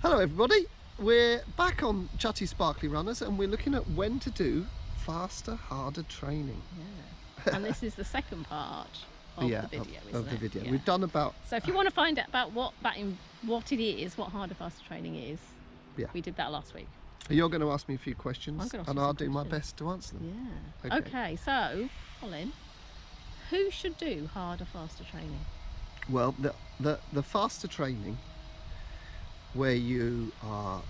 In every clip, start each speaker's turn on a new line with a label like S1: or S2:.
S1: Hello everybody, we're back on Chatty Sparkly Runners and we're looking at when to do faster, harder training.
S2: Yeah. And this is the second part of the video, isn't it? Yeah.
S1: We've done about...
S2: So if you want to find out about what it is, what harder, faster training is, we did that last week.
S1: You're going to ask me a few questions and I'll do my
S2: questions.
S1: best to answer them.
S2: Yeah. Okay, so Colin, who should do harder, faster training?
S1: Well, the faster training, where you are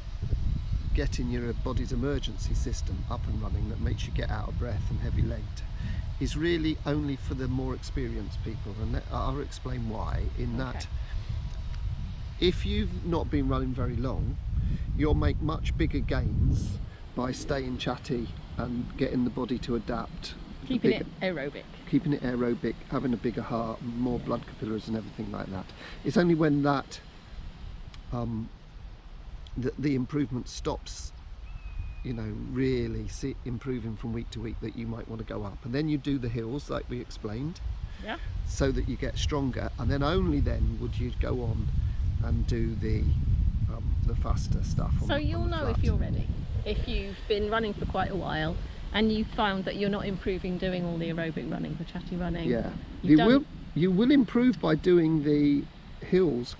S1: getting your body's emergency system up and running, that makes you get out of breath and heavy legged, is really only for the more experienced people, and I'll explain why. That if you've not been running very long, you'll make much bigger gains by staying chatty and getting the body to adapt.
S2: Keeping it aerobic.
S1: Keeping it aerobic, having a bigger heart, more blood capillaries and everything like that. It's only when that the improvement stops, you know, really improving from week to week, that you might want to go up. And then you do the hills like we explained, so that you get stronger, and then only then would you go on and do the faster stuff.
S2: So you'll know if you're ready, if you've been running for quite a while and you found that you're not improving doing all the aerobic running, the chatty running.
S1: Yeah, you will improve by doing the hills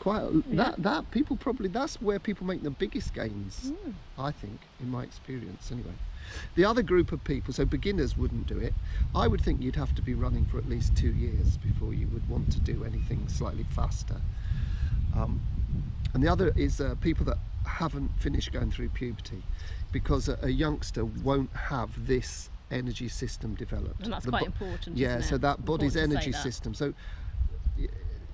S1: that people probably, that's where people make the biggest gains, I think, in my experience anyway. The other group of people, so beginners wouldn't do it. I would think you'd have to be running for at least 2 years before you would want to do anything slightly faster. And the other is people that haven't finished going through puberty, because a youngster won't have this energy system developed.
S2: And that's quite important.
S1: Yeah,
S2: isn't it?
S1: so that body's energy
S2: that.
S1: system. So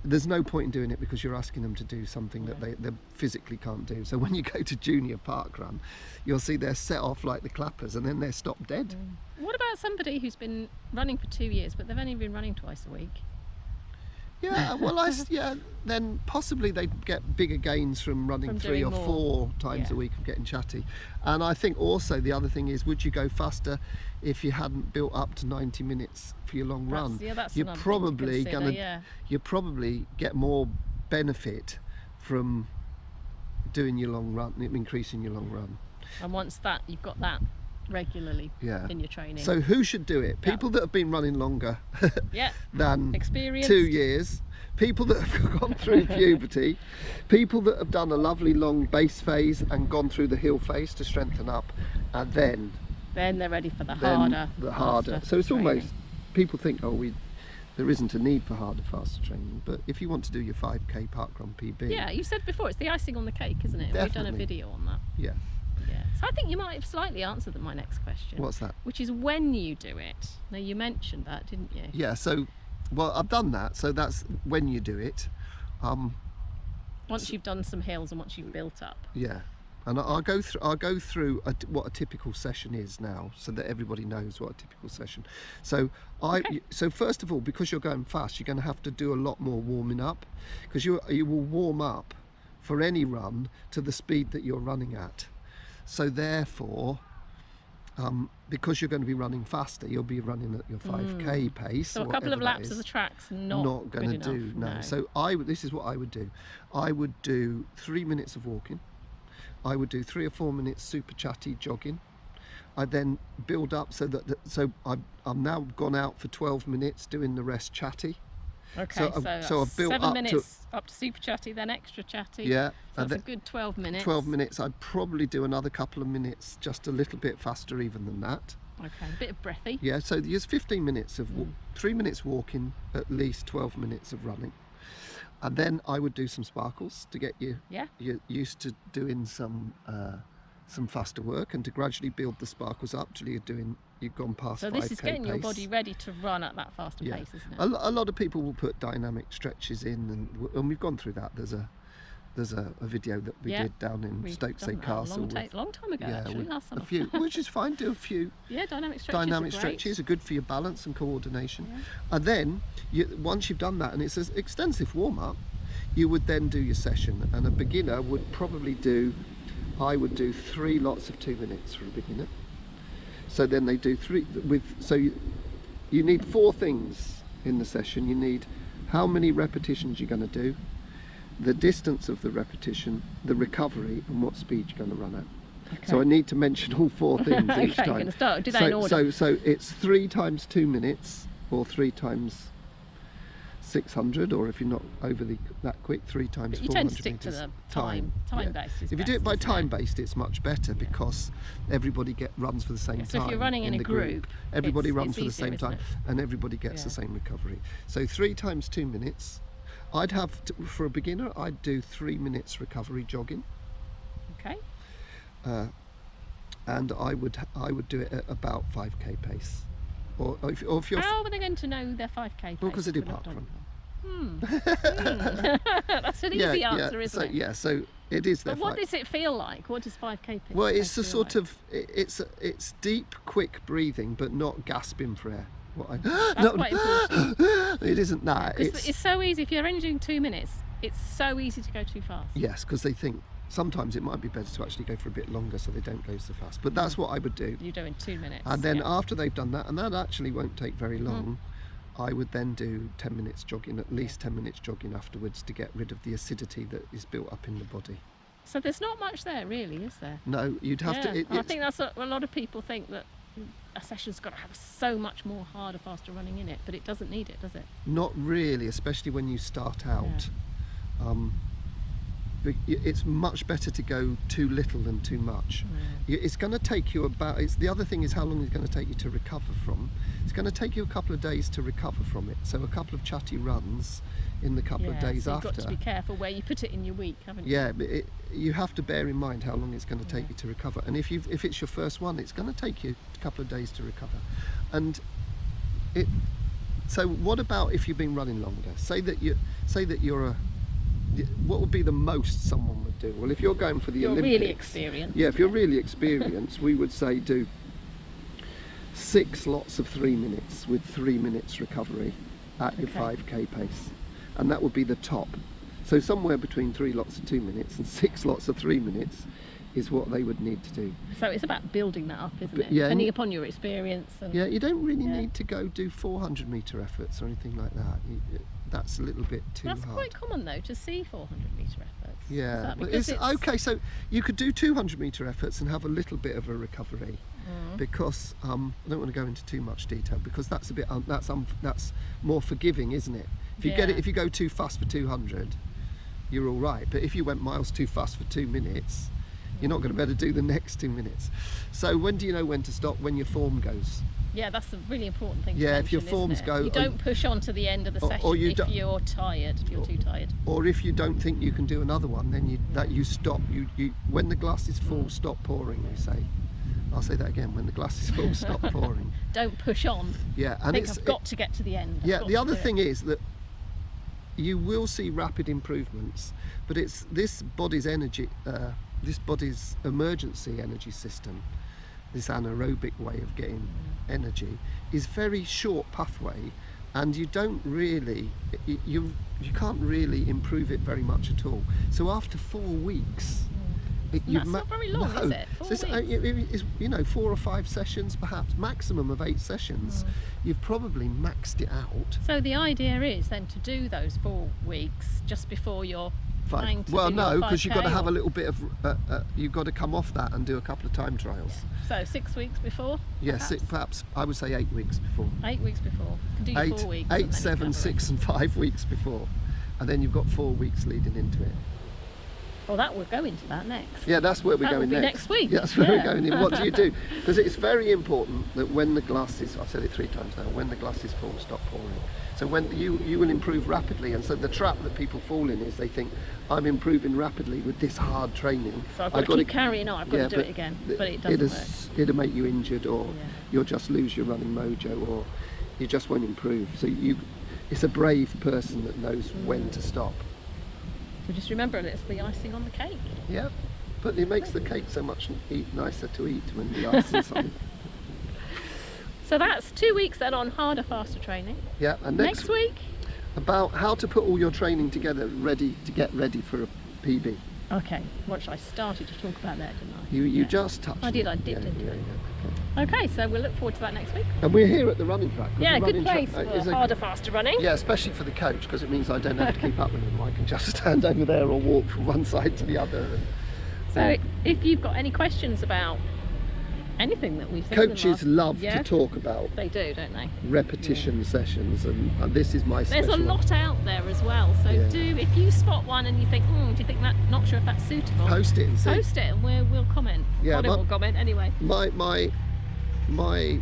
S1: there's no point in doing it because you're asking them to do something that they physically can't do. So when you go to junior park run, you'll see they're set off like the clappers and then they're stopped dead.
S2: What about somebody who's been running for 2 years but they've only been running twice a week?
S1: Yeah, well, then possibly they'd get bigger gains from running 3 or 4 times a week of getting chatty. And I think also the other thing is, would you go faster if you hadn't built up to 90 minutes for your long run?
S2: That's
S1: you're probably you probably get more benefit from doing your long run, increasing your long run.
S2: And once you've got that regularly in your training.
S1: So who should do it? People that have been running longer than
S2: experienced
S1: 2 years, people that have gone through puberty, people that have done a lovely long base phase and gone through the hill phase to strengthen up, and then
S2: they're ready for the harder.
S1: So it's almost, people think, there isn't a need for harder, faster training, but if you want to do your 5k parkrun PB,
S2: you said before, it's the icing on the cake, isn't it?
S1: Definitely.
S2: We've done a video on that.
S1: Yeah.
S2: So I think you might have slightly answered my next question.
S1: What's that?
S2: Which is when you do it. Now you mentioned that, didn't you?
S1: Yeah, so, well, I've done that, so that's when you do it.
S2: Once you've done some hills and once you've built up.
S1: Yeah, and I'll go through what a typical session is now, so that everybody knows what a typical session. So so first of all, because you're going fast, you're going to have to do a lot more warming up, because you will warm up for any run to the speed that you're running at. So therefore, because you're going to be running faster, you'll be running at your 5k pace.
S2: So a couple of laps of the track's not
S1: going to do. No. So this is what I would do. I would do 3 minutes of walking. I would do 3 or 4 minutes super chatty jogging. I then build up so that I've now gone out for 12 minutes doing the rest chatty.
S2: Okay,
S1: so I've built
S2: 7 minutes up to super chatty, then extra chatty.
S1: Yeah,
S2: so that's a good 12 minutes.
S1: 12 minutes. I'd probably do another couple of minutes, just a little bit faster even than that.
S2: Okay, a bit of breathy.
S1: Yeah, so there's 15 minutes of 3 minutes walking, at least 12 minutes of running, and then I would do some sparkles to get you used to doing some faster work, and to gradually build the sparkles up till you've gone past 5k.
S2: So this is getting your body ready to run at that faster pace, isn't it?
S1: A lot of people will put dynamic stretches in, and we've gone through that. There's a video that we did down in Stokesay Castle.
S2: Long time ago, actually, last summer.
S1: A few, which is fine. Do a few.
S2: Yeah, dynamic
S1: stretches are good for your balance and coordination. Yeah. And then once you've done that, and it's an extensive warm up, you would then do your session. And a beginner would probably I would do 3 lots of 2 minutes for a beginner. So then they do 3 so you need 4 things in the session. You need how many repetitions you're going to do, the distance of the repetition, the recovery, and what speed you're going to run at.
S2: Okay.
S1: So I need to mention all 4 things
S2: Okay,
S1: each time.
S2: going to start. Do that in order.
S1: So it's 3 times 2 minutes, or 3 times 600, or if you're not overly that quick, 3 times 400
S2: You tend to stick to
S1: meters.
S2: the time
S1: Yeah.
S2: based.
S1: If you do it by time based, it's much better because everybody runs for the same time.
S2: So if you're running in a
S1: the
S2: group,
S1: everybody
S2: it's
S1: runs for the
S2: easier,
S1: same
S2: isn't
S1: time,
S2: it?
S1: and everybody gets the same recovery. So 3 times 2 minutes. I'd have for a beginner, I'd do 3 minutes recovery jogging,
S2: Okay.
S1: and I would do it at about 5k pace, or if you're
S2: How are they going to know their 5k pace?
S1: well, because they do
S2: if they're not
S1: park run.
S2: That's an easy answer, isn't
S1: so,
S2: it?
S1: Yeah, so it is their
S2: But what
S1: fight.
S2: does it feel like? What does 5k pace?
S1: Well, it's a
S2: feel
S1: sort
S2: like?
S1: of it's deep, quick breathing, but not gasping for air.
S2: That's quite important.
S1: It isn't that.
S2: Because it's so easy. If you're only doing 2 minutes, it's so easy to go too fast.
S1: Yes, because they think sometimes it might be better to actually go for a bit longer so they don't go so fast. But that's what I would do.
S2: You're doing 2 minutes.
S1: And then after they've done that, and that actually won't take very
S2: Mm-hmm.
S1: long, I would then do 10 minutes jogging, at least 10 minutes jogging afterwards to get rid of the acidity that is built up in the body.
S2: So there's not much there, really, is there?
S1: No, you'd have to.
S2: I think that's a lot of people think that a session's got to have so much more harder, faster running in it, but it doesn't need it, does it?
S1: Not really, especially when you start out. It's much better to go too little than too much. It's going to take you about. The other thing is how long it's going to take you to recover from. It's going to take you a couple of days to recover from it. So a couple of chatty runs in the couple of days
S2: so you've
S1: after.
S2: got to be careful where you put it in your week, haven't you?
S1: Yeah, but you have to bear in mind how long it's going to take you to recover. And if it's your first one, it's going to take you a couple of days to recover. And so what about if you've been running longer? Say that you're what would be the most someone would do? Well, if you're going for the
S2: You're
S1: Olympics,
S2: really experienced.
S1: yeah, if you're really experienced, we would say do 6 lots of 3 minutes with 3 minutes recovery at your 5k pace, and that would be the top. So somewhere between 3 lots of 2 minutes and 6 lots of 3 minutes is what they would need to do.
S2: So it's about building that up, isn't it?
S1: Yeah,
S2: Depending upon your experience. And
S1: Yeah, you don't really need to go do 400 metre efforts or anything like that. That's a little bit too
S2: That's
S1: hard.
S2: quite common though, to see 400 metre efforts.
S1: Yeah,
S2: Is that
S1: but
S2: because
S1: it's okay. So you could do 200 metre efforts and have a little bit of a recovery, because I don't want to go into too much detail because that's a bit that's more forgiving, isn't it? If you get it, if you go too fast for 200, you're all right. But if you went miles too fast for 2 minutes, you're not going to be able to do the next 2 minutes. So when do you know when to stop? When your form goes.
S2: Yeah, that's a really important thing to
S1: Yeah,
S2: mention,
S1: if your
S2: isn't
S1: forms
S2: it?
S1: go-
S2: You don't push on to the end of the session
S1: or you
S2: if
S1: don't-
S2: you're tired, if you're too tired.
S1: Or if you don't think you can do another one, then you stop. You when the glass is full, stop pouring. You say. I'll say that again. When the glass is full, stop pouring.
S2: Don't push on.
S1: Yeah, and
S2: I've got to get to the end. I've
S1: Yeah,
S2: got
S1: the
S2: to
S1: other
S2: do it.
S1: thing is that you will see rapid improvements, but it's this body's energy, this body's emergency energy system, this anaerobic way of getting energy, is very short pathway, and you don't really, you can't really improve it very much at all. So after 4 weeks,
S2: That's not very long, is it? 4
S1: So it's 4 or 5 sessions, perhaps maximum of 8 sessions. You've probably maxed it out.
S2: So the idea is then to do those 4 weeks just before you're trying to
S1: Well,
S2: do
S1: no,
S2: your
S1: because you've got to
S2: 5K,
S1: have
S2: or-
S1: a little bit of. You've got to come off that and do a couple of time trials.
S2: So 6 weeks before?
S1: Yes, perhaps I would say 8 weeks before.
S2: 8 weeks before. You can do your 4 weeks. and
S1: 8,
S2: then
S1: 7,
S2: recovery.
S1: 6, and 5 weeks before, and then you've got 4 weeks leading into it.
S2: Well, that we'll go into that next.
S1: Yeah, that's where we're
S2: That will
S1: going
S2: be
S1: next.
S2: next week.
S1: Yeah, that's where we're
S2: Yeah.
S1: going in. What do you do? Because it's very important that when the glass is, I've said it 3 times now, when the glass is full, stop pouring. So when you will improve rapidly, and so the trap that people fall in is they think, I'm improving rapidly with this hard training.
S2: So I've got to keep carrying on, I've got to do
S1: but
S2: it again, but it doesn't work.
S1: It'll make you injured, or
S2: Yeah.
S1: you'll just lose your running mojo, or you just won't improve. So it's a brave person that knows when to stop.
S2: So just remember, it's the icing on the cake.
S1: Yeah, but it makes the cake so much nicer to eat when the ice is on.
S2: So that's 2 weeks then on harder, faster training.
S1: Yeah, and
S2: Next week,
S1: about how to put all your training together, ready to get ready for a PB.
S2: Okay, what I started to talk about there, didn't I?
S1: You
S2: Yeah.
S1: just touched
S2: I did,
S1: it.
S2: didn't I?
S1: Okay.
S2: Okay, so we'll look forward to that next week.
S1: And we're here at the running track. 'cause
S2: Yeah,
S1: the
S2: good
S1: running
S2: place
S1: track
S2: for
S1: is
S2: harder, faster running.
S1: Yeah, especially for the coach, because it means I don't have to keep up with him. I can just stand over there or walk from one side to the other.
S2: So if you've got any questions about anything that we've said,
S1: Coaches love
S2: yeah,
S1: to talk about
S2: they do, don't they?
S1: repetition sessions, and this is my
S2: There's
S1: special
S2: a lot out there as well, so
S1: Yeah.
S2: do, if you spot one and you think, do you think that, not sure if that's suitable,
S1: post it and see.
S2: post it and we'll comment.
S1: Yeah,
S2: Colin will comment anyway.
S1: My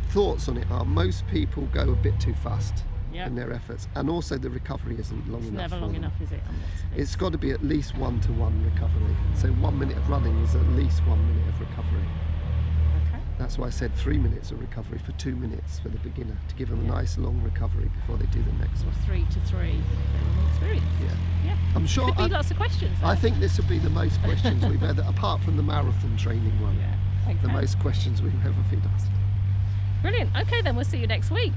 S1: thoughts on it are, most people go a bit too fast
S2: Yeah.
S1: in their efforts, and also the recovery isn't long
S2: It's
S1: enough.
S2: never
S1: for
S2: long
S1: them.
S2: enough, is it? On lots of things.
S1: It's got to be at least 1-to-1 recovery. So 1 minute of running is at least 1 minute of recovery.
S2: Okay.
S1: That's why I said 3 minutes of recovery for 2 minutes for the beginner, to give them a
S2: Yeah.
S1: nice long recovery before they do the next
S2: Or
S1: one.
S2: 3 to 3 experience.
S1: Yeah.
S2: Yeah.
S1: I'm sure.
S2: Could be lots of questions.
S1: I
S2: there.
S1: think this will be the most questions we've ever, apart from the marathon training one,
S2: Yeah. Okay.
S1: the most questions we've ever been asked.
S2: Brilliant. Okay, then we'll see you next week.